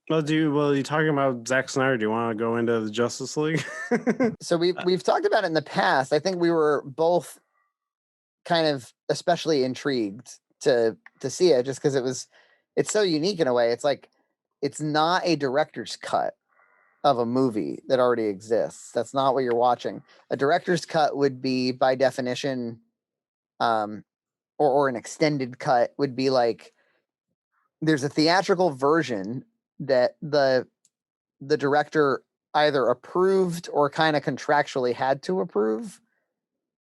Well, you talking about Zack Snyder? Do you want to go into the Justice League? So we've talked about it in the past. I think we were both kind of especially intrigued to see it just because it's so unique in a way. It's like it's not a director's cut of a movie that already exists. That's not what you're watching. A director's cut would be by definition, um, or an extended cut would be like there's a theatrical version that the director either approved or kind of contractually had to approve.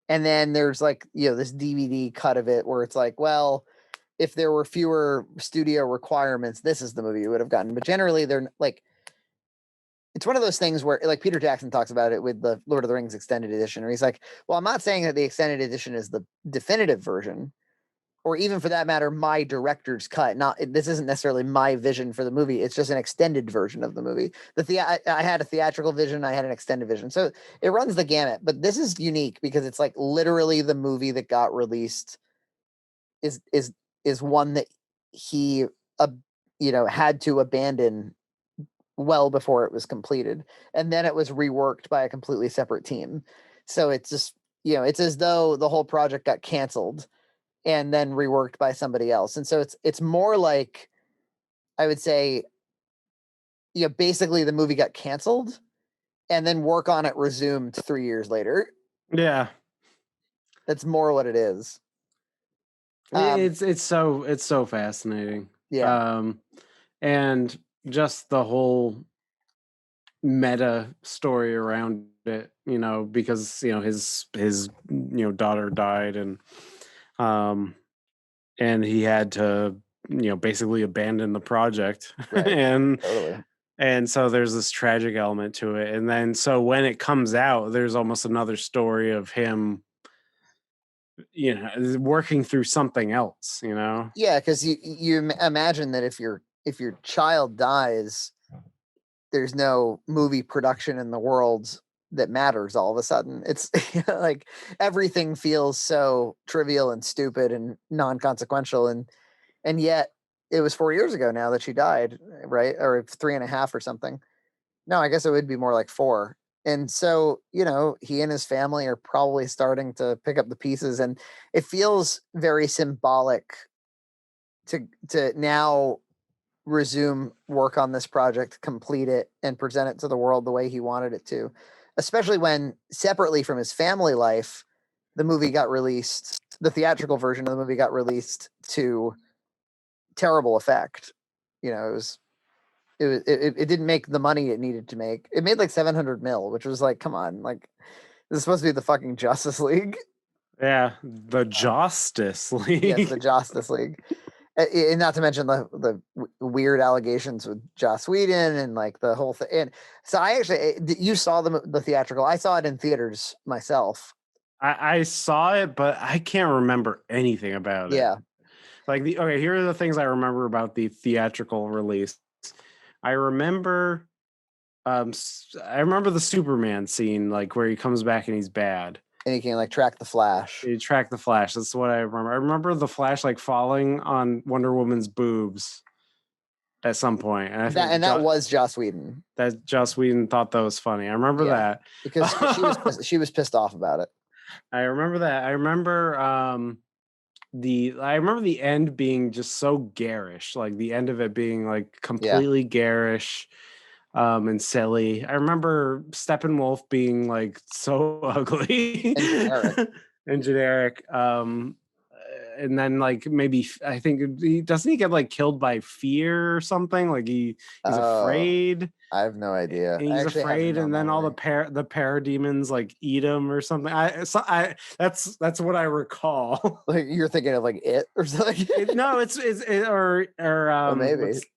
And then there's like, this DVD cut of it where it's like, well, if there were fewer studio requirements, this is the movie you would have gotten. But generally, they're like, it's one of those things where, like, Peter Jackson talks about it with the Lord of the Rings extended edition, where he's like, well, I'm not saying that the extended edition is the definitive version, or even for that matter, my director's cut. This isn't necessarily my vision for the movie. It's just an extended version of the movie. I had a theatrical vision, I had an extended vision, so it runs the gamut. But this is unique because it's like literally the movie that got released is one that he had to abandon well before it was completed, and then it was reworked by a completely separate team. So it's just it's as though the whole project got canceled and then reworked by somebody else. And so it's more like, I would say, basically the movie got canceled and then work on it resumed 3 years later. Yeah. That's more what it is. It's so fascinating. Yeah. And just the whole meta story around it, because his daughter died, and he had to basically abandon the project. Right. and Totally. and so there's this tragic element to it, and then so when it comes out, there's almost another story of him working through something else. Yeah, because you imagine that if your child dies, there's no movie production in the world that matters all of a sudden. It's like everything feels so trivial and stupid and non-consequential, and yet it was 4 years ago now that she died, right? Or 3.5 or something. No, I guess it would be more like 4. And so, he and his family are probably starting to pick up the pieces, and it feels very symbolic to now resume work on this project, complete it, and present it to the world the way he wanted it to. Especially when, separately from his family life, the movie got released, the theatrical version of the movie got released to terrible effect. It didn't make the money it needed to make. It made like 700 mil, which was like, come on, like this is supposed to be the fucking Justice League. Yeah, the Justice League. Yes, the Justice League. And not to mention the weird allegations with Joss Whedon and like the whole thing. And so I actually, you saw the theatrical. I saw it in theaters myself. I saw it, but I can't remember anything about it. Yeah. Like here are the things I remember about the theatrical release. I remember the Superman scene, like where he comes back and he's bad. And he can like track the Flash. He tracked the Flash. That's what I remember. I remember the Flash like falling on Wonder Woman's boobs at some point. And that was Joss Whedon. That Joss Whedon thought that was funny. I remember that. Because she was pissed off about it. I remember that. I remember the end being just so garish, like the end of it being like completely garish and silly. I remember Steppenwolf being like so ugly and generic. And then like maybe I think he get like killed by fear or something. Like he's afraid. I have no idea. He's afraid, and then all the parademons like eat him or something. That's what I recall. Like you're thinking of like It or something. No, it's maybe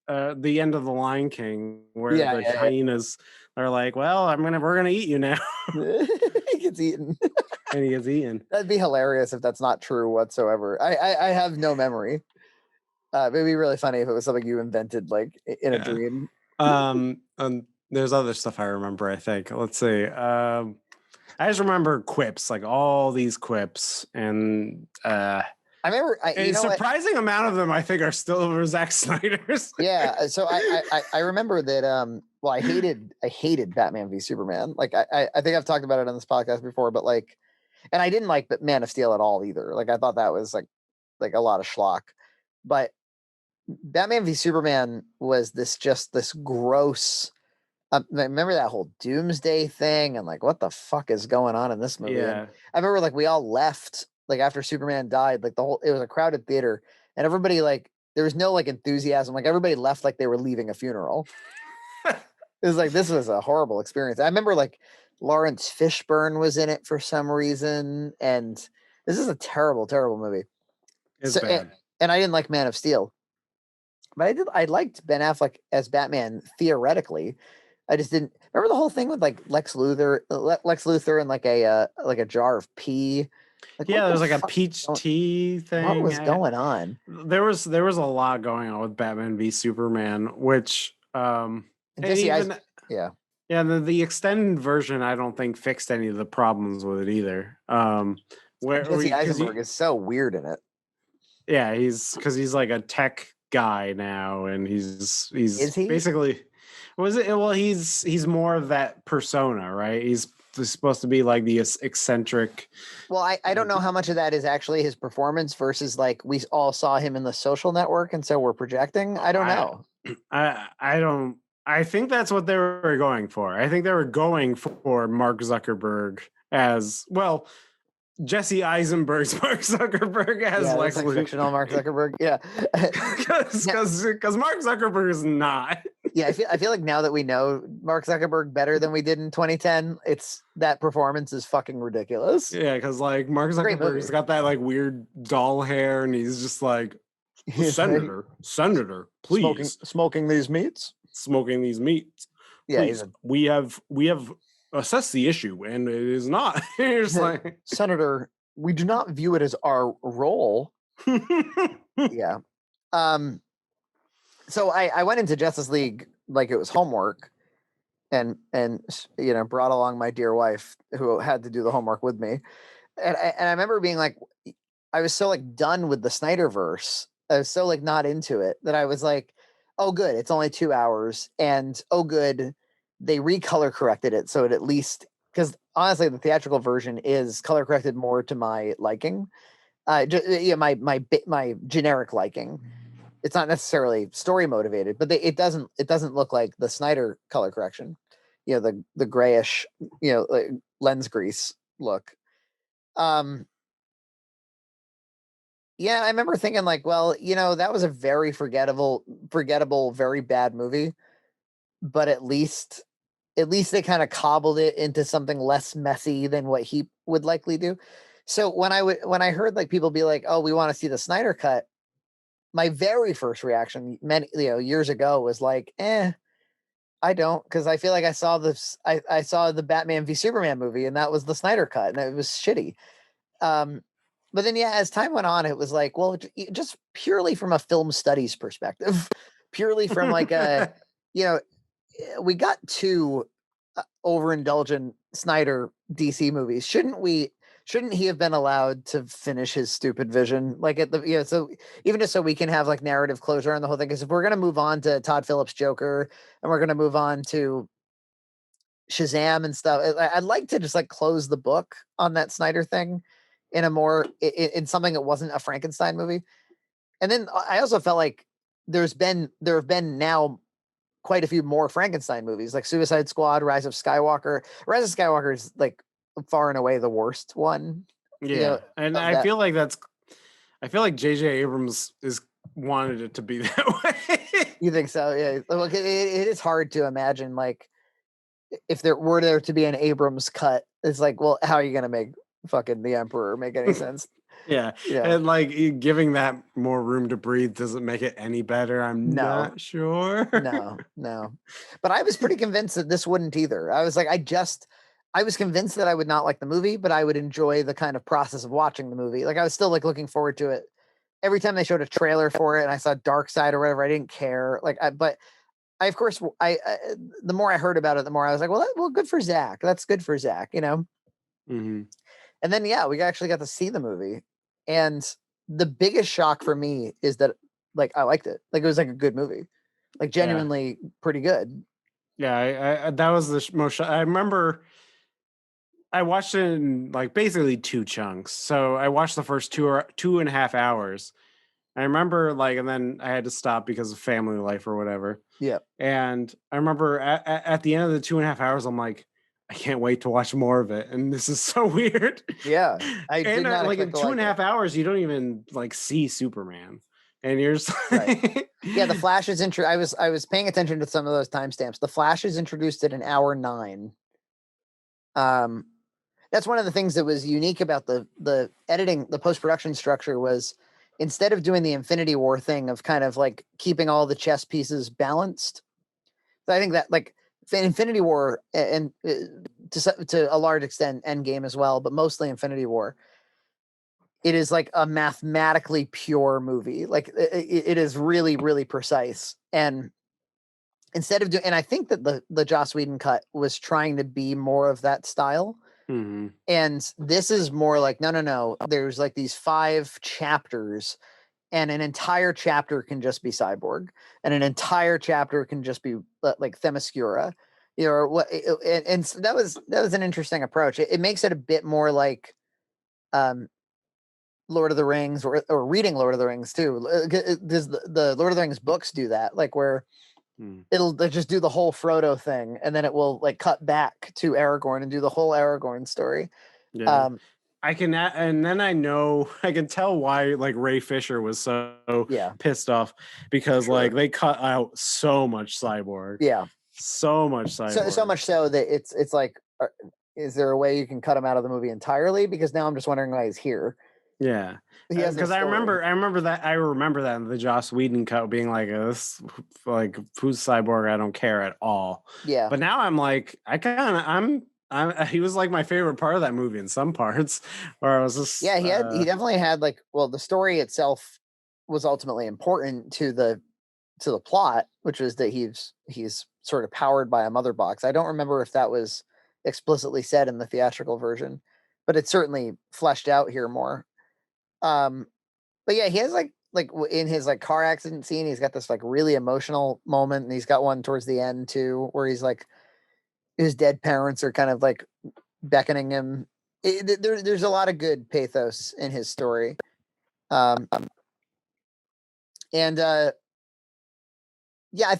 the end of The Lion King where the hyenas are like, well, we're gonna eat you now. He gets eaten. And he gets eaten. That'd be hilarious if that's not true whatsoever. I have no memory. It'd be really funny if it was something you invented like in a dream. There's other stuff I remember, I think. Let's see. I just remember quips, like all these quips, and I remember, A surprising amount of them, I think, are still over Zack Snyder's. Yeah, so I remember that. Well, I hated Batman v Superman. Like I think I've talked about it on this podcast before, but like, and I didn't like Man of Steel at all either. Like I thought that was like a lot of schlock. But Batman v Superman was this gross. Remember that whole Doomsday thing and like what the fuck is going on in this movie? Yeah. And I remember like we all left like after Superman died, like it was a crowded theater and everybody like there was no like enthusiasm. Like everybody left like they were leaving a funeral. It was like this was a horrible experience. I remember like Lawrence Fishburne was in it for some reason, and this is a terrible, terrible movie. It's bad. And I didn't like Man of Steel, but I liked Ben Affleck as Batman theoretically. I just didn't remember the whole thing with like Lex Luthor and like a jar of pee. Like, yeah, there's like a peach tea thing. What was going on? There was a lot going on with Batman v Superman, which yeah. The extended version I don't think fixed any of the problems with it either. Jesse Eisenberg is so weird in it. Yeah, he's like a tech guy now, and he's basically he's more of that persona, right? He's supposed to be like the eccentric. Well, I don't know how much of that is actually his performance versus like we all saw him in The Social Network, and so we're projecting. I don't know. I don't. I think that's what they were going for. I think they were going for Mark Zuckerberg as well. Jesse Eisenberg's Mark Zuckerberg as Lex Luthor. Fictional Mark Zuckerberg, yeah. Because Mark Zuckerberg is not. Yeah, I feel like now that we know Mark Zuckerberg better than we did in 2010, it's that performance is fucking ridiculous. Yeah, because like Mark Zuckerberg's got that like weird doll hair, and he's just like, Senator, please smoking these meats. Yeah, we have assess the issue, and it is not. It's like, Senator, we do not view it as our role. Yeah. So I went into Justice League like it was homework, and brought along my dear wife who had to do the homework with me, and I remember being like, I was so like done with the Snyderverse. I was so like not into it that I was like, oh good, it's only 2 hours, and oh good, they recolor corrected it so it at least, because honestly the theatrical version is color corrected more to my liking, my generic liking. It's not necessarily story motivated, but it doesn't look like the Snyder color correction, the grayish, like lens grease look. Yeah, I remember thinking like, well, that was a very forgettable, very bad movie, but at least they kind of cobbled it into something less messy than what he would likely do. So when I heard like people be like, oh, we want to see the Snyder cut, my very first reaction many years ago was like, I don't, because I feel like I saw the Batman v Superman movie, and that was the Snyder cut, and it was shitty. But then, as time went on, it was like, well, just purely from a film studies perspective, purely from like a, we got 2 overindulgent Snyder DC movies. Shouldn't he have been allowed to finish his stupid vision? Like so even just so we can have like narrative closure on the whole thing. Because if we're going to move on to Todd Phillips' Joker, and we're going to move on to Shazam and stuff, I'd like to just like close the book on that Snyder thing in a more in something that wasn't a Frankenstein movie. And then I also felt like there have been now quite a few more Frankenstein movies, like Suicide Squad, Rise of Skywalker. Rise of Skywalker is like far and away the worst one. Yeah, and I feel like J.J. Abrams wanted it to be that way. You think so? Yeah. Look, it is hard to imagine like if there were to be an Abrams cut. It's like, well, how are you going to make fucking The Emperor make any sense? Yeah. And like giving that more room to breathe doesn't make it any better. I'm not sure. No. But I was pretty convinced that this wouldn't either. I was like, I was convinced that I would not like the movie, but I would enjoy the kind of process of watching the movie. Like I was still like looking forward to it. Every time they showed a trailer for it and I saw Dark Side or whatever, I didn't care. But of course, the more I heard about it, the more I was like, well, good for Zach. That's good for Zach, Mm-hmm. And then, we actually got to see the movie. And the biggest shock for me is that like I liked it. Like it was like a good movie, like genuinely pretty good. Yeah, I that was the most. I remember I watched it in like basically two chunks. So I watched the first 2.5 hours. I remember like, and then I had to stop because of family life or whatever. Yeah. And I remember at the end of the 2.5 hours, I'm like, I can't wait to watch more of it. And this is so weird. Yeah. I And did not like expect in to two like and a it. half hours, you don't even like see Superman. And you're just Right. Yeah, the Flash is I was paying attention to some of those timestamps. The Flash is introduced at an hour 9. Um, that's one of the things that was unique about the editing, the post-production structure was instead of doing the Infinity War thing of kind of like keeping all the chess pieces balanced. So I think that like Infinity War and to a large extent Endgame as well, but mostly Infinity War, it is like a mathematically pure movie. Like it is really, really precise. And instead of doing, and I think that the Joss Whedon cut was trying to be more of that style. mm-hmm. And this is more like, no. There's like these 5 chapters, and an entire chapter can just be Cyborg, and an entire chapter can just be like Themyscira. You know, or what? And so that was an interesting approach. It makes it a bit more like um, Lord of the Rings, or reading Lord of the Rings too. Does the Lord of the Rings books do that? Like where they'll just do the whole Frodo thing, and then it will like cut back to Aragorn and do the whole Aragorn story. Yeah. I can, and then I know I can tell why like Ray Fisher was so Yeah. pissed off because Sure. like they cut out so much Cyborg. Yeah. So much Cyborg. So much so that it's like, is there a way you can cut him out of the movie entirely? Because now I'm just wondering why he's here. Yeah, He has no because I story. remember that in the Joss Whedon cut being like this, like who's Cyborg? I don't care at all. Yeah. But now I'm like, he was like my favorite part of that movie in some parts, where I was just Yeah, he definitely had like, well, the story itself was ultimately important to the plot, which was that he's sort of powered by a mother box. I don't remember if that was explicitly said in the theatrical version, but it's certainly fleshed out here more. But yeah, he has like in his like car accident scene, he's got this like really emotional moment, and he's got one towards the end too, where he's like his dead parents are kind of like beckoning him. There's a lot of good pathos in his story, and yeah,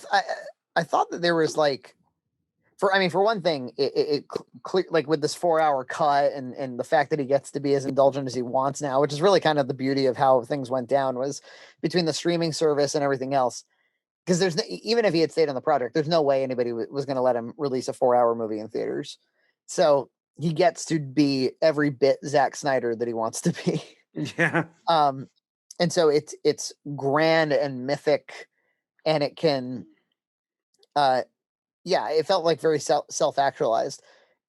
I thought that there was like for one thing, it clear like with this 4-hour cut and the fact that he gets to be as indulgent as he wants now, which is really kind of the beauty of how things went down, was between the streaming service and everything else. Because even if he had stayed on the project, there's no way anybody was going to let him release a 4-hour movie in theaters. So he gets to be every bit Zack Snyder that he wants to be. Yeah. And so it's grand and mythic, and it can yeah, it felt like very self-actualized.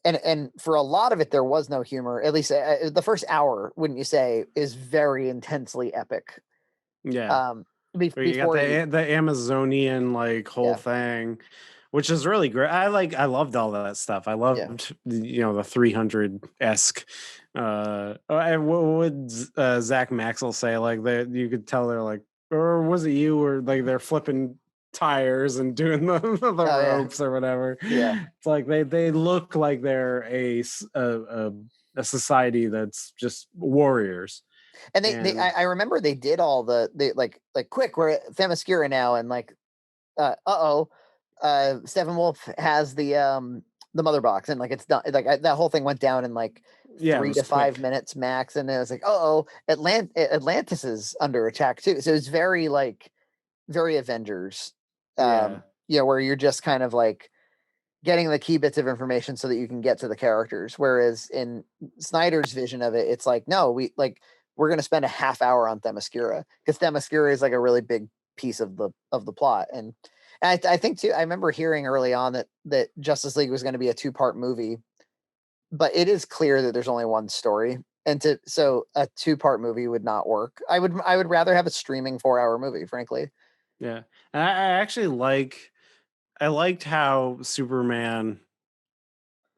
And for a lot of it there was no humor. At least the first hour, wouldn't you say, is very intensely epic. Yeah. Where you got Before he, the Amazonian like whole yeah, thing, which is really great. I loved all that stuff. I yeah. loved the 300 esque. And what would Zach Maxwell say? Like that, you could tell they're like, or was it you? Or like they're flipping tires and doing the ropes or whatever. Yeah. It's like they look like they're a society that's just warriors. And I remember they did all they like quick, we're at Themyscira now, and like Steppenwolf has the mother box, and like it's done, like that whole thing went down in like Yeah, 3 to 5 quick. minutes max, and then it was like, Atlantis is under attack too. So it's very like very Avengers. Yeah. Where you're just kind of like getting the key bits of information so that you can get to the characters. Whereas in Snyder's vision of it, it's like, no, we're going to spend a half hour on Themyscira, because Themyscira is like a really big piece of the plot. And I think too, I remember hearing early on that Justice League was going to be a 2-part movie, but it is clear that there's only one story. And so a 2-part movie would not work. I would rather have a streaming 4-hour movie, frankly. Yeah. I actually I liked how Superman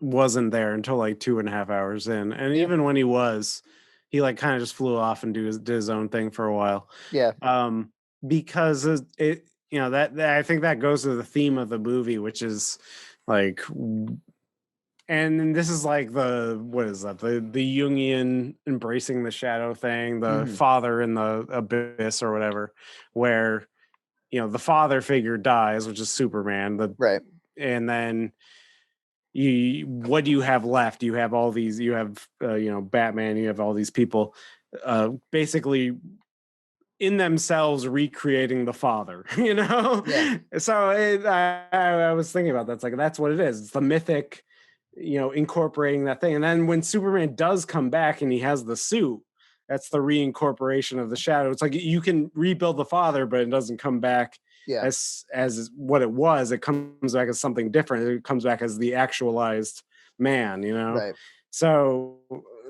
wasn't there until like 2.5 hours in. And Yeah. even when he was, he like kind of just flew off and did his own thing for a while. Yeah. Because it that I think that goes to the theme of the movie, which is like, and this is like what is that, the Jungian embracing the shadow thing, the father in the abyss or whatever, where the father figure dies, which is Superman, right, and then what do you have left? You have all these, you have Batman, you have all these people basically in themselves recreating the father, Yeah. So I was thinking about that. It's like, that's what it is. It's the mythic, incorporating that thing. And then when Superman does come back and he has the suit, that's the reincorporation of the shadow. It's like you can rebuild the father, but it doesn't come back as what it was. It comes back as something different. It comes back as the actualized man, Right. So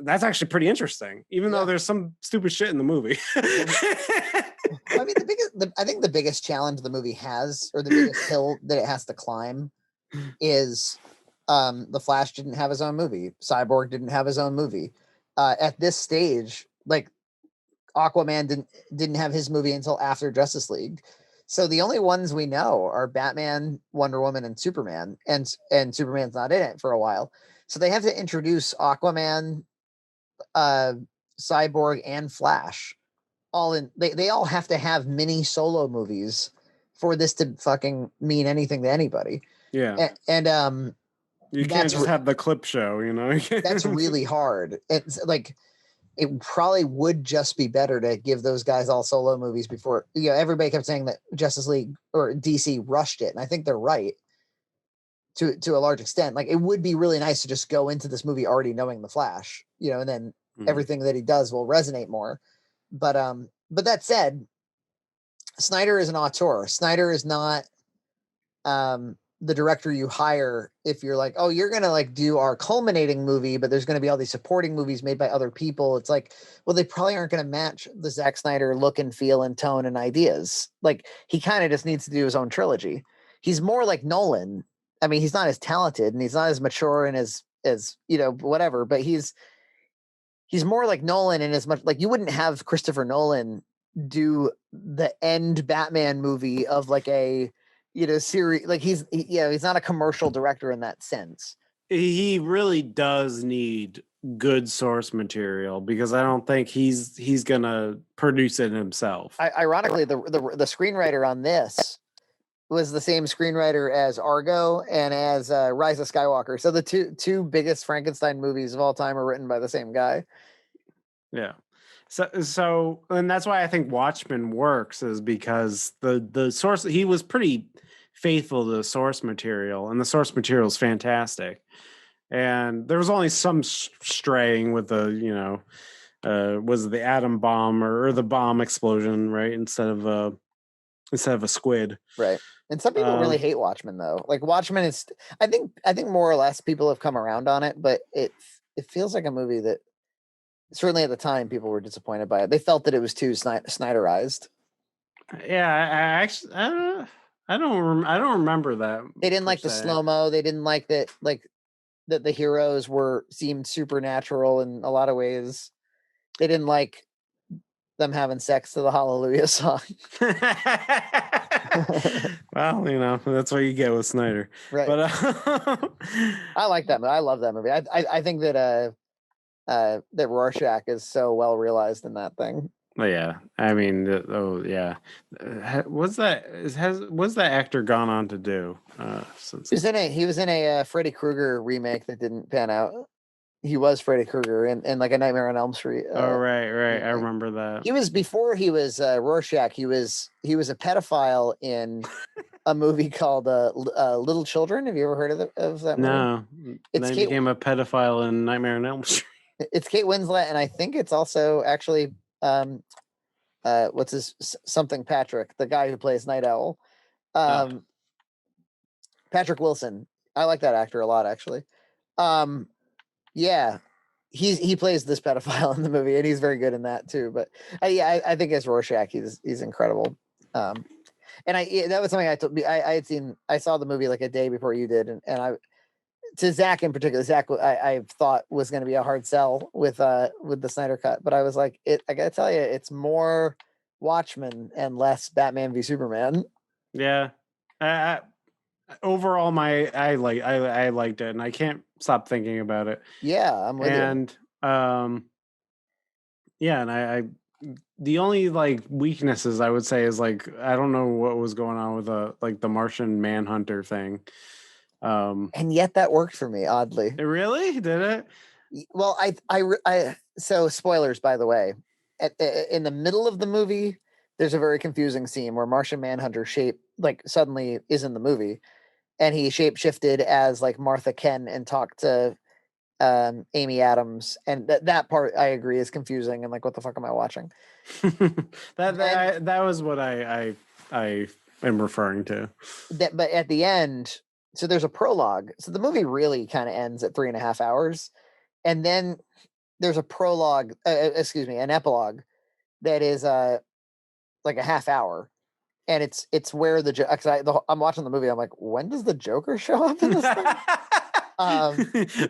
that's actually pretty interesting, even though there's some stupid shit in the movie. I mean, I think the biggest challenge the movie has, or the biggest hill that it has to climb, is the Flash didn't have his own movie. Cyborg didn't have his own movie. At this stage, like, Aquaman didn't have his movie until after Justice League. So the only ones we know are Batman, Wonder Woman, and Superman, and Superman's not in it for a while. So they have to introduce Aquaman, Cyborg, and Flash all in. They all have to have mini solo movies for this to fucking mean anything to anybody. Yeah. And you can't just have the clip show, That's really hard. It's like, it probably would just be better to give those guys all solo movies before, everybody kept saying that Justice League or DC rushed it. And I think they're right to a large extent. Like, it would be really nice to just go into this movie already knowing the Flash, and then everything that he does will resonate more. But that said, Snyder is an auteur. Snyder is not the director you hire if you're like, oh, you're gonna like do our culminating movie, but there's gonna be all these supporting movies made by other people. It's like, well, they probably aren't gonna match the Zack Snyder look and feel and tone and ideas. Like, he kind of just needs to do his own trilogy. He's more like Nolan. I mean, he's not as talented and he's not as mature and as whatever, but he's more like Nolan in as much, like, you wouldn't have Christopher Nolan do the end Batman movie of like a series. Like, he's not a commercial director in that sense. He really does need good source material, because I don't think he's gonna produce it himself. Ironically, the screenwriter on this was the same screenwriter as Argo and as Rise of Skywalker. So the two biggest Frankenstein movies of all time are written by the same guy. Yeah. So and that's why I think Watchmen works, is because the source, he was pretty faithful to the source material, and the source material is fantastic. And there was only some straying with the was the atom bomb or the bomb explosion, right, instead of a squid, right. And some people really hate Watchmen, though. Like, Watchmen is, I think more or less people have come around on it, but it feels like a movie that, certainly at the time, people were disappointed by it. They felt that it was too Snyderized. Yeah, I actually, I don't remember that. They didn't like the slow-mo. They didn't like that, that the heroes seemed supernatural in a lot of ways. They didn't like them having sex to the Hallelujah song. Well, that's what you get with Snyder. Right. But I like that movie. I love that movie. I think that that Rorschach is so well realized in that thing. Yeah, I mean, what's that actor gone on to do? He was in a Freddy Krueger remake that didn't pan out. He was Freddy Krueger in like a Nightmare on Elm Street. Right. I remember that. He was, before he was Rorschach. He was a pedophile in a movie called Little Children. Have you ever heard of that movie? No. Then he became a pedophile in Nightmare on Elm Street. It's Kate Winslet, and I think it's also actually what's his something Patrick, the guy who plays Night Owl. Patrick Wilson. I like that actor a lot, actually. Yeah, he plays this pedophile in the movie, and he's very good in that too. But I think as Rorschach, he's incredible. And that was something I had seen. I saw the movie like a day before you did, and to Zach in particular, Zach, I thought was going to be a hard sell with the Snyder cut, but I was like, I gotta tell you, it's more Watchmen and less Batman v Superman. Yeah. Overall, I liked it, and I can't stop thinking about it. Yeah, I'm with you. And yeah, and I the only like weaknesses I would say is like I don't know what was going on with the Martian Manhunter thing. And yet that worked for me, oddly. It really did it. Well, so spoilers, by the way. In the middle of the movie, there's a very confusing scene where Martian Manhunter suddenly is in the movie, and he shapeshifted as like Martha Kent and talked to Amy Adams, and that part I agree is confusing and like, what the fuck am I watching? that was what I am referring to. But at the end, so there's a prologue. So the movie really kind of ends at 3.5 hours, and then there's a prologue. An epilogue that is like a half hour, and it's where I'm watching the movie. I'm like, when does the Joker show up in this thing?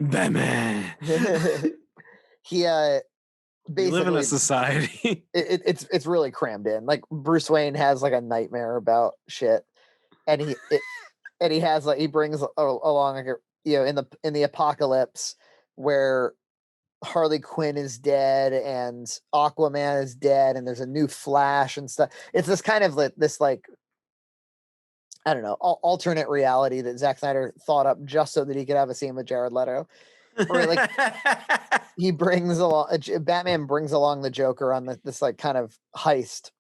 Batman. He basically live in a society. It's really crammed in. Like Bruce Wayne has like a nightmare about shit, and he has like he brings along like in the apocalypse where Harley Quinn is dead and Aquaman is dead and there's a new Flash and stuff. It's this kind of like I don't know, alternate reality that Zack Snyder thought up just so that he could have a scene with Jared Leto. Where like Batman brings along the Joker on this like kind of heist,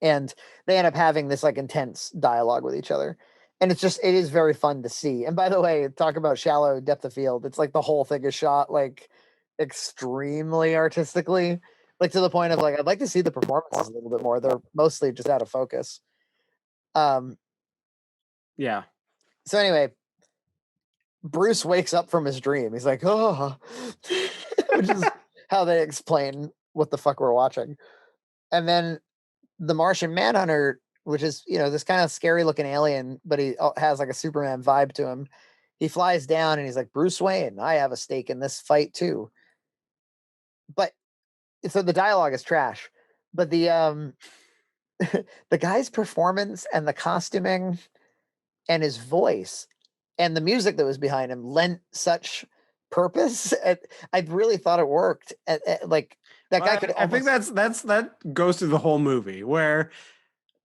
and they end up having this like intense dialogue with each other, and it is very fun to see. And by the way, talk about shallow depth of field. It's like the whole thing is shot like extremely artistically, like to the point of like I'd like to see the performances a little bit more. They're mostly just out of focus. Yeah. So anyway, Bruce wakes up from his dream. He's like, oh, which is how they explain what the fuck we're watching. And then the Martian Manhunter, which is, this kind of scary looking alien, but he has like a Superman vibe to him. He flies down and he's like, Bruce Wayne, I have a stake in this fight too. But so the dialogue is trash, but the the guy's performance and the costuming and his voice and the music that was behind him lent such purpose. I really thought it worked. Like that guy could. I think that goes through the whole movie where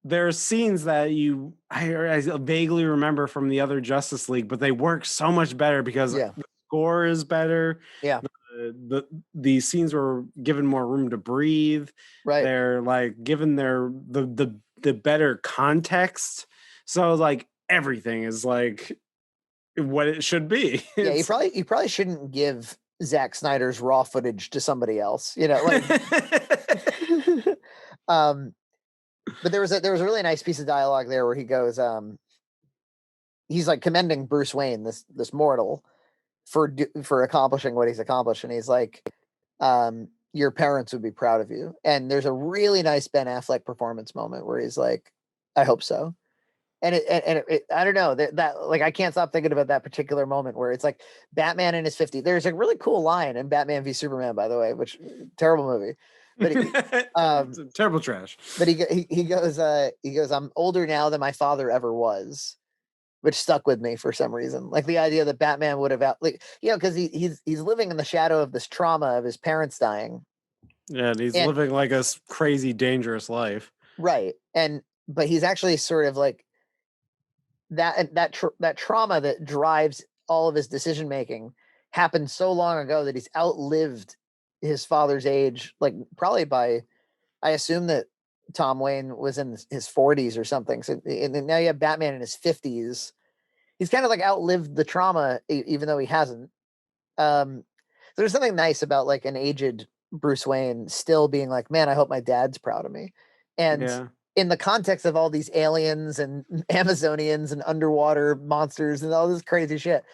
there's scenes that I vaguely remember from the other Justice League, but they work so much better because the score is better. Yeah. The scenes were given more room to breathe. Right. They're like given the better context. So like everything is like what it should be. Yeah, you probably shouldn't give Zack Snyder's raw footage to somebody else. Like but there was a really nice piece of dialogue there where he goes, he's like commending Bruce Wayne, this mortal, for accomplishing what he's accomplished, and he's like, your parents would be proud of you. And there's a really nice Ben Affleck performance moment where he's like, I hope so. And I don't know that like I can't stop thinking about that particular moment where it's like Batman in his 50s. There's a really cool line in Batman v Superman, by the way, which terrible movie, but terrible trash. But he goes, I'm older now than my father ever was, which stuck with me for some reason. Like the idea that Batman would have because he's living in the shadow of this trauma of his parents dying. Yeah, and he's living like a crazy, dangerous life. Right, but he's actually sort of like that trauma that drives all of his decision making happened so long ago that he's outlived his father's age, like probably by, I assume that Tom Wayne was in his 40s or something. So and now you have Batman in his 50s. He's kind of like outlived the trauma, even though he hasn't. There's something nice about like an aged Bruce Wayne still being like, man, I hope my dad's proud of me. And in the context of all these aliens and Amazonians and underwater monsters and all this crazy shit,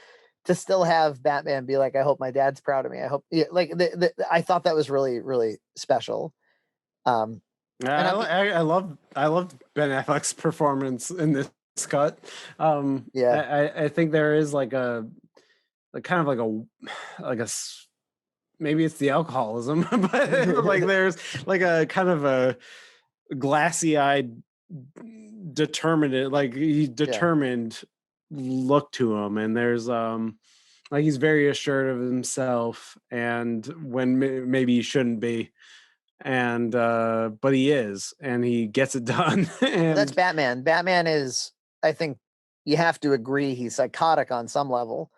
to still have Batman be like, I hope my dad's proud of me. I hope I thought that was really, really special. I loved Ben Affleck's performance in this cut. I think there is like like kind of like maybe it's the alcoholism, but like there's like a kind of a glassy eyed, determined, like he determined look to him, and there's like he's very assured of himself, and when maybe he shouldn't be, and but he is, and he gets it done. And that's Batman. Batman is, I think you have to agree, he's psychotic on some level,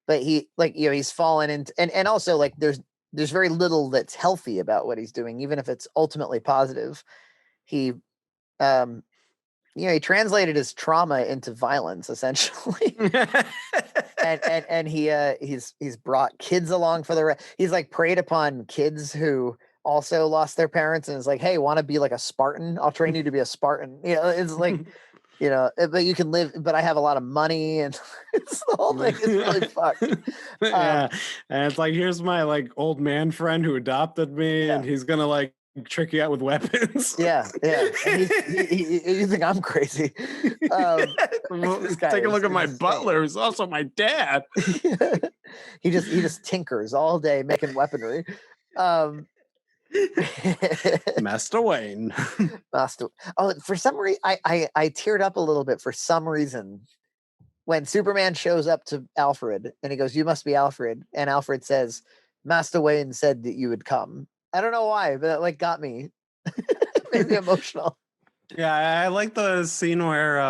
but he, like, he's fallen into, and also like there's very little that's healthy about what he's doing, even if it's ultimately positive. He he translated his trauma into violence, essentially. and he's brought kids along for he's like preyed upon kids who also lost their parents, and is like, hey, want to be like a Spartan? I'll train you to be a Spartan. It's like, but you can live, but I have a lot of money, and it's the whole thing is really fucked. Yeah, and it's like, here's my like old man friend who adopted me, and he's gonna like trick you out with weapons. Yeah. And you think I'm crazy? Take a look at my butler, who's also my dad. He just tinkers all day making weaponry. Master Wayne. Oh, for some reason, I teared up a little bit for some reason when Superman shows up to Alfred and he goes, "You must be Alfred," and Alfred says, "Master Wayne said that you would come." I don't know why, but it like got me. Made me emotional. Yeah, I like the scene where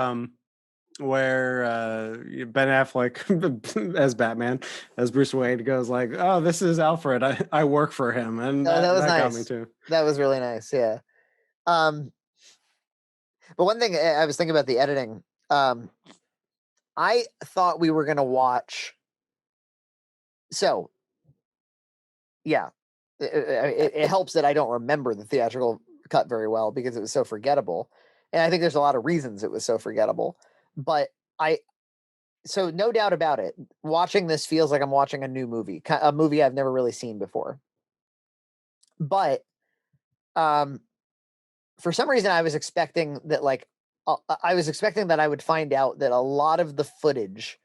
Ben Affleck as Batman, as Bruce Wayne, goes like, "Oh, this is Alfred. I work for him," and that was nice. got me too. That was really nice. Yeah. But one thing I was thinking about the editing. I thought we were gonna watch. So, yeah, it helps that I don't remember the theatrical cut very well because it was so forgettable, and I think there's a lot of reasons it was so forgettable. But so no doubt about it, watching this feels like I'm watching a new movie, a movie I've never really seen before. But for some reason, I was expecting that, like, I was expecting that I would find out that a lot of the footage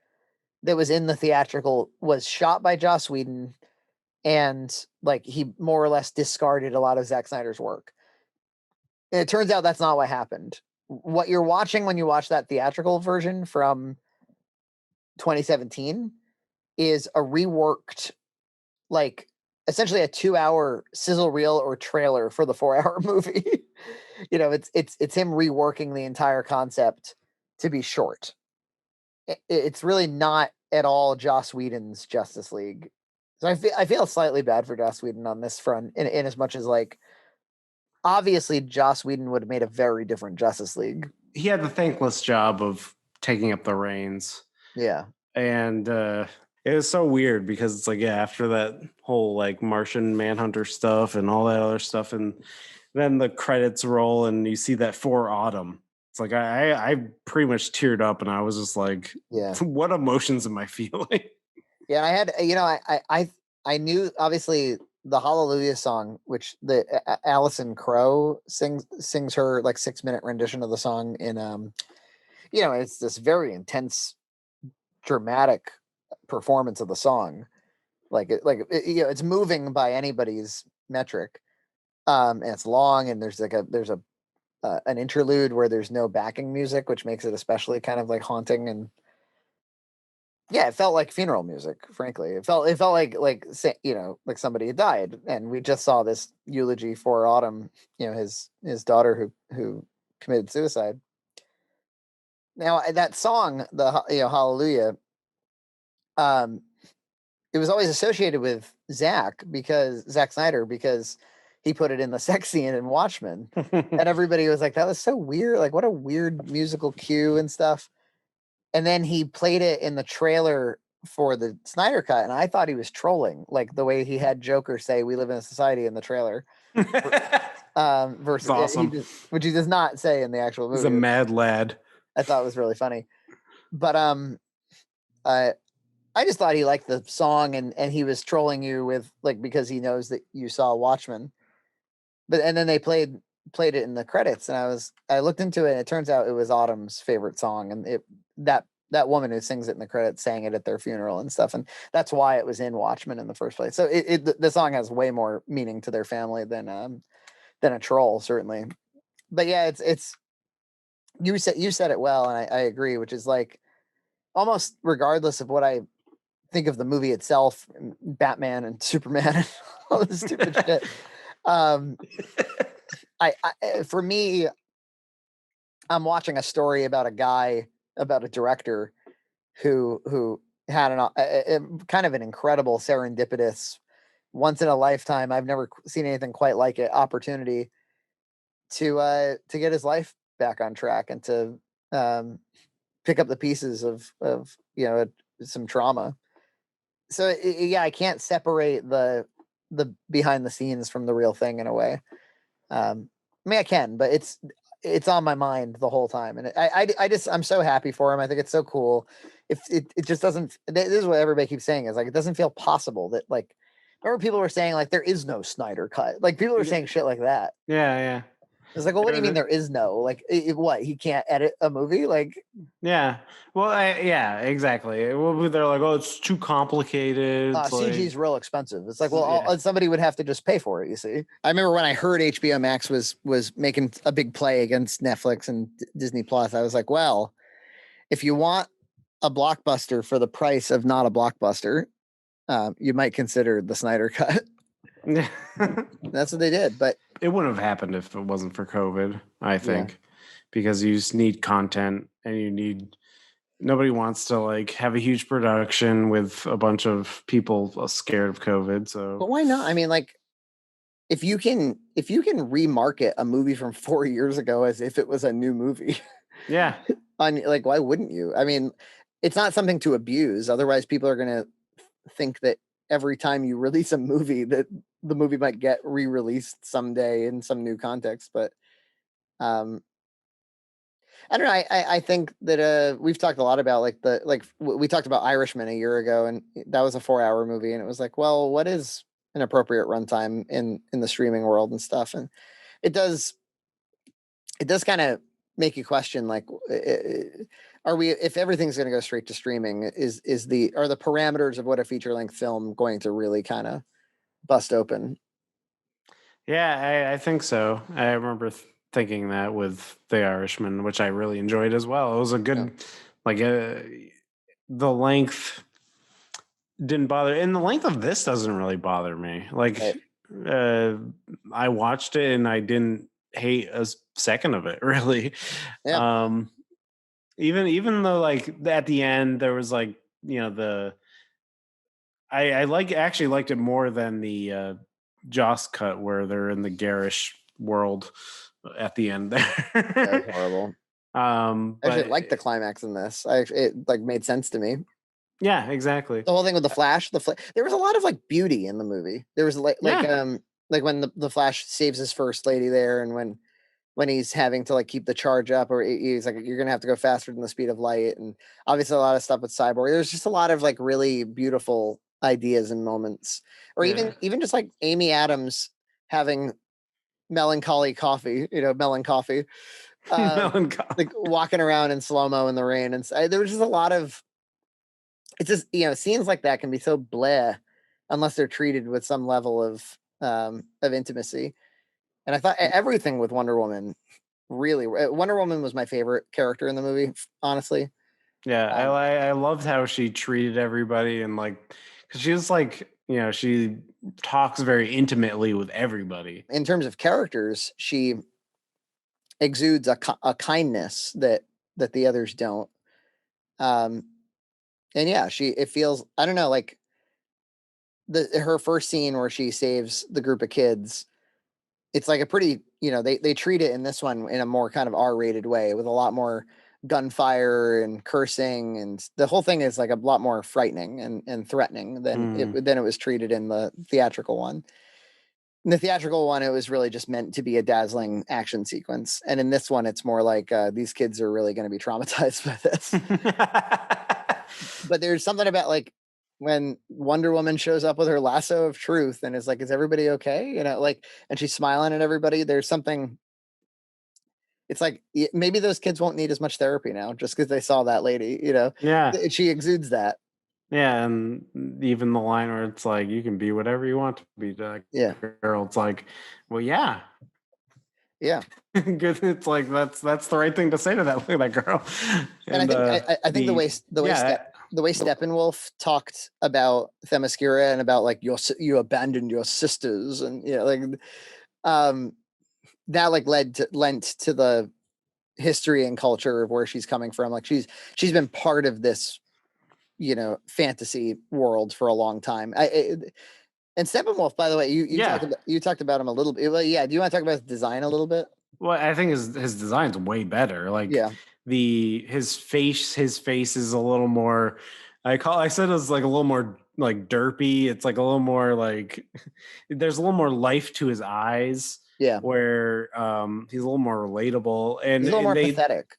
that was in the theatrical was shot by Joss Whedon, and like he more or less discarded a lot of Zack Snyder's work. And it turns out that's not what happened. What you're watching when you watch that theatrical version from 2017 is a reworked, like, essentially a 2-hour sizzle reel or trailer for the 4-hour movie. It's him reworking the entire concept to be short. It's really not at all Joss Whedon's Justice League. So I feel slightly bad for Joss Whedon on this front, in as much as, like, obviously Joss Whedon would have made a very different Justice League. He had the thankless job of taking up the reins. Yeah. And it was so weird because it's like, after that whole like Martian Manhunter stuff and all that other stuff, and then the credits roll and you see that For Autumn. It's like I pretty much teared up, and I was just like, what emotions am I feeling? Yeah, and I had, I knew obviously the Hallelujah song, which the Alison Crow sings her like 6-minute rendition of the song in it's this very intense, dramatic performance of the song. It's moving by anybody's metric. And it's long, and there's an interlude where there's no backing music, which makes it especially kind of like haunting. And yeah, it felt like funeral music, frankly. It felt like somebody had died, and we just saw this eulogy for Autumn, his daughter who committed suicide. Now that song, the Hallelujah, it was always associated with Zack Snyder, because he put it in the sex scene in Watchmen, and everybody was like, "That was so weird! Like, what a weird musical cue and stuff." And then he played it in the trailer for the Snyder cut, and I thought he was trolling, like the way he had Joker say, "We live in a society" in the trailer. Versus awesome. Which he does not say in the actual movie. He's a mad lad. I thought it was really funny, but I just thought he liked the song, and he was trolling you with, like, because he knows that you saw Watchmen. And then they played it in the credits, and I looked into it, and it turns out it was Autumn's favorite song, and that that woman who sings it in the credits sang it at their funeral and stuff, and that's why it was in Watchmen in the first place. So the song has way more meaning to their family than a troll, certainly. But yeah, it's you said it well, and I agree, which is like almost regardless of what I think of the movie itself, Batman and Superman and all this stupid shit. I for me, I'm watching a story about a director who had a kind of an incredible serendipitous, once in a lifetime, I've never seen anything quite like it, opportunity to get his life back on track and to pick up the pieces of some trauma. So yeah, I can't separate the behind the scenes from the real thing in a way. I mean, I can, but it's on my mind the whole time, and I'm so happy for him. I think it's so cool. If it just doesn't. This is what everybody keeps saying, is like it doesn't feel possible that, like, remember people were saying like there is no Snyder cut. Like people were saying shit like that. Yeah. It's like, well, what do you mean there is no? Like, what? He can't edit a movie? Like, yeah. Well, yeah, exactly. Well, they're like, oh, it's too complicated. CG is real expensive. It's like, well, yeah. somebody would have to just pay for it. You see, I remember when I heard HBO Max was making a big play against Netflix and Disney Plus. I was like, well, if you want a blockbuster for the price of not a blockbuster, you might consider the Snyder cut. That's what they did, but it wouldn't have happened if it wasn't for COVID, I think, because you just need content, and nobody wants to like have a huge production with a bunch of people scared of COVID. So, but why not? I mean, like, if you can remarket a movie from 4 years ago as if it was a new movie, yeah, like, why wouldn't you? I mean, it's not something to abuse. Otherwise, people are going to think that every time you release a movie that the movie might get re-released someday in some new context. But I don't know. I think that we've talked a lot about we talked about Irishman a year ago, and that was a 4-hour movie, and it was like, well, what is an appropriate runtime in the streaming world and stuff? And it does kind of make you question, like, are we, if everything's going to go straight to streaming, are the parameters of what a feature length film going to really kind of bust open? Yeah, I think so. I remember thinking that with The Irishman, which I really enjoyed as well. It was a good, the length didn't bother, and the length of this doesn't really bother me. Like, I watched it and I didn't hate a second of it, really. Yeah. Even though, like, at the end there was like, I actually liked it more than the Joss cut where they're in the garish world at the end there. That was horrible. I actually liked the climax in this. It like made sense to me. Yeah, exactly. The whole thing with the Flash, there was a lot of like beauty in the movie. There was like when the Flash saves his first lady there, and when he's having to like keep the charge up, or he's like, you're gonna have to go faster than the speed of light, and obviously a lot of stuff with Cyborg. There's just a lot of like really beautiful ideas and moments, or even just like Amy Adams having melancholy coffee, melancholy, like walking around in slow-mo in the rain, and there was just a lot of, it's just, scenes like that can be so bleh unless they're treated with some level of intimacy. And I thought everything with Wonder Woman, really, Wonder Woman was my favorite character in the movie, honestly. Yeah, I loved how she treated everybody, and like, because she was like, she talks very intimately with everybody. In terms of characters, she exudes a kindness that the others don't. And yeah, it feels, I don't know, like her first scene where she saves the group of kids. It's like a pretty, they treat it in this one in a more kind of R-rated way, with a lot more gunfire and cursing, and the whole thing is like a lot more frightening and threatening than it was treated in the theatrical one. In the theatrical one, it was really just meant to be a dazzling action sequence, and in this one, it's more like these kids are really going to be traumatized by this. But there's something about like when Wonder Woman shows up with her lasso of truth and is like, is everybody okay? Like, and she's smiling at everybody. There's something it's like maybe those kids won't need as much therapy now just because they saw that lady, Yeah. she exudes that. Yeah, and even the line where it's like, you can be whatever you want to be, that Yeah. girl. It's like, well, yeah. Yeah. Good. It's like that's the right thing to say to that girl. And I think the way Steppenwolf talked about Themyscira and about like you abandoned your sisters and like that like lent to the history and culture of where she's coming from. Like she's been part of this fantasy world for a long time. And Steppenwolf, by the way, you talked about him a little bit. Well, yeah, do you want to talk about his design a little bit? Well, I think his design's way better. Like his face is a little more. I said it was like a little more like derpy. It's like a little more like there's a little more life to his eyes. Yeah, where he's a little more relatable and he's a little more pathetic.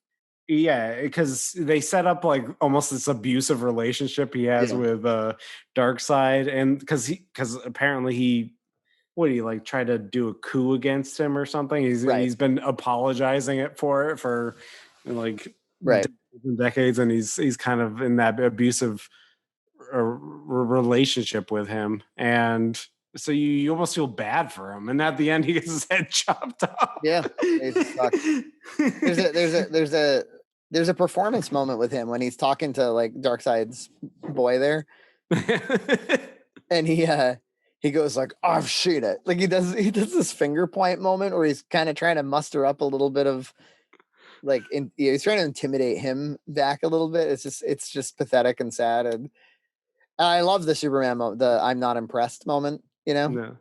Yeah, because they set up like almost this abusive relationship he has with Darkseid, and because apparently he like try to do a coup against him or something. He's been apologizing for like decades, and he's kind of in that abusive relationship with him, and so you almost feel bad for him. And at the end, he gets his head chopped off. Yeah, there's a performance moment with him when he's talking to like Darkseid's boy there, and he goes like, I've seen it. Like he does this finger point moment where he's kind of trying to muster up a little bit of like he's trying to intimidate him back a little bit. It's just pathetic and sad. And I love the Superman moment, the I'm not impressed moment, Yeah.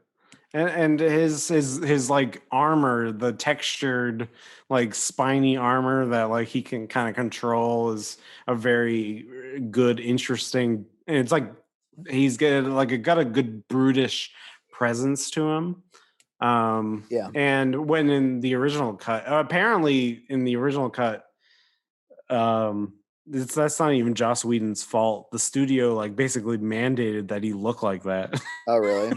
And his like armor, the textured like spiny armor that like he can kind of control is a very good, interesting. And it's like he's got a good brutish presence to him. And when in the original cut, apparently in the original cut, that's not even Joss Whedon's fault. The studio like basically mandated that he look like that. Oh, really?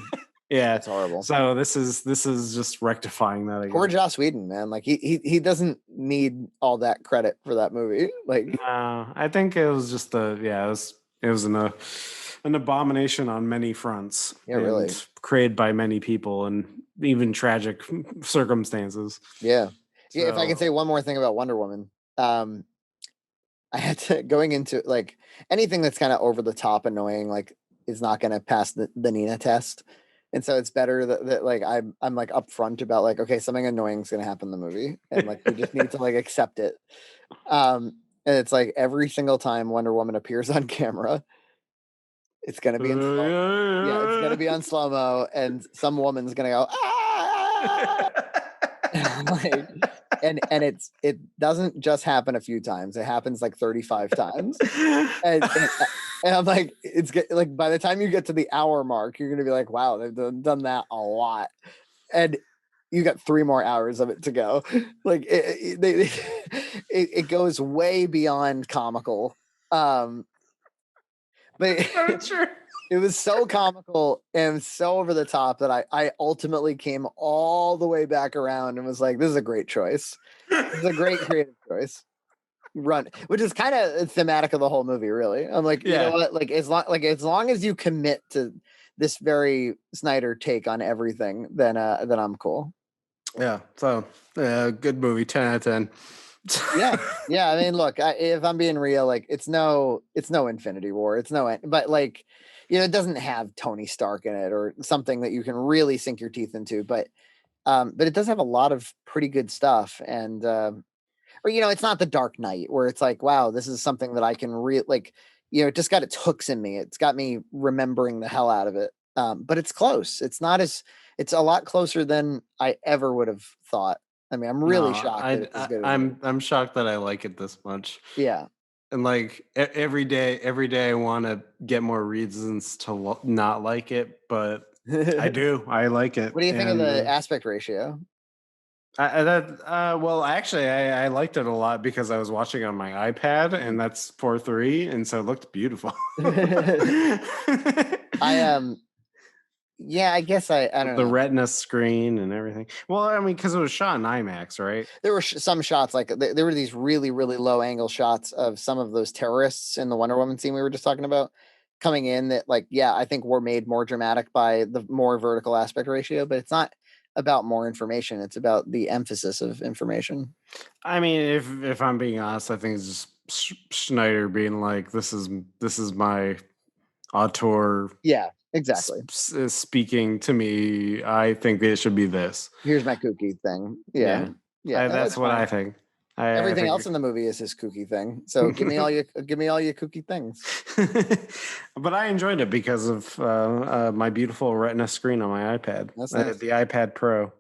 Yeah, it's horrible. So this is just rectifying that again. Poor Joss Whedon, man. Like he doesn't need all that credit for that movie. Like, no, I think it was just it was an abomination on many fronts. Yeah, really. Created by many people and even tragic circumstances. Yeah. So, yeah. If I can say one more thing about Wonder Woman, I had to going into like anything that's kind of over the top annoying, like is not going to pass the Nina test. And so it's better that like I'm like upfront about like, okay, something annoying is going to happen in the movie, and like we just need to like accept it. And it's like every single time Wonder Woman appears on camera, it's going to be in slow. Yeah, it's going to be on slow mo, and some woman's going to go ah! like, and it doesn't just happen a few times; it happens like 35 times. And I'm like, it's like by the time you get to the hour mark, you're gonna be like, wow, they've done that a lot, and you got 3 more hours of it to go. Like it goes way beyond comical. But it was so comical and so over the top that I ultimately came all the way back around and was like, this is a great choice. This is a great creative choice. Run, which is kind of thematic of the whole movie, really. I'm like, you know what? Like as long as you commit to this very Snyder take on everything, then I'm cool. Yeah. So good movie, 10 out of 10. yeah. I mean, look, if I'm being real, like it's no Infinity War, but like, it doesn't have Tony Stark in it or something that you can really sink your teeth into. But it does have a lot of pretty good stuff, and or it's not the Dark Knight where it's like, wow, this is something that I can like, it just got its hooks in me. It's got me remembering the hell out of it. But it's close. It's a lot closer than I ever would have thought. I mean, I'm really shocked that it's as good as I'm shocked that I like it this much. Yeah. And like every day I want to get more reasons to not like it, but I do. I like it. What do you think of the aspect ratio? Well, actually, I liked it a lot because I was watching on my iPad, and that's 4:3, and so it looked beautiful. Yeah, I guess I don't The know. Retina screen and everything. Well, I mean, because it was shot in IMAX, right? There were some shots like there were these really really low angle shots of some of those terrorists in the Wonder Woman scene we were just talking about coming in that like yeah I think were made more dramatic by the more vertical aspect ratio, but it's not about more information, it's about the emphasis of information. I mean, if I'm being honest, I think it's just Schneider being like, this is my auteur Yeah, exactly. speaking to me. I think it should be this. Here's my kooky thing. Yeah, Yeah, yeah, no, that's that's what I fine. think. I Everything think. else in the movie is his kooky thing. So give me all your kooky things. But I enjoyed it because of my beautiful Retina screen on my iPad, That's nice. the iPad Pro.